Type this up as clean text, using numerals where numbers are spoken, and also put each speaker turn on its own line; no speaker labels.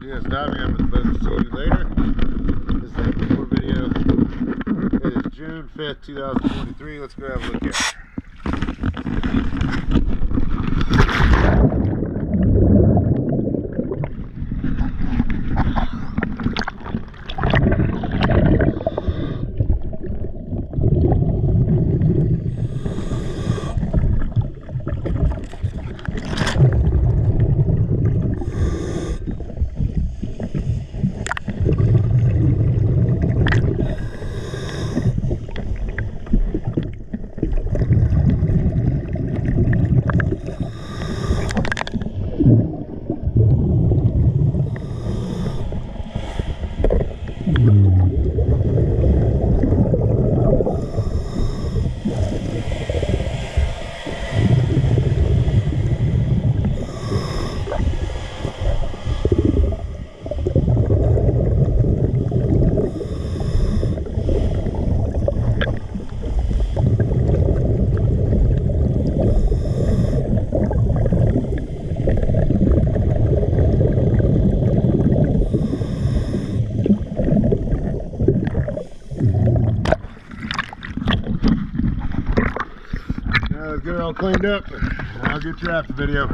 Yes, diving. I'm supposed to see you later. This is a before video. It is June 5th, 2023. Let's go have a look at it. Now let's get it all cleaned up. I'll get you after video.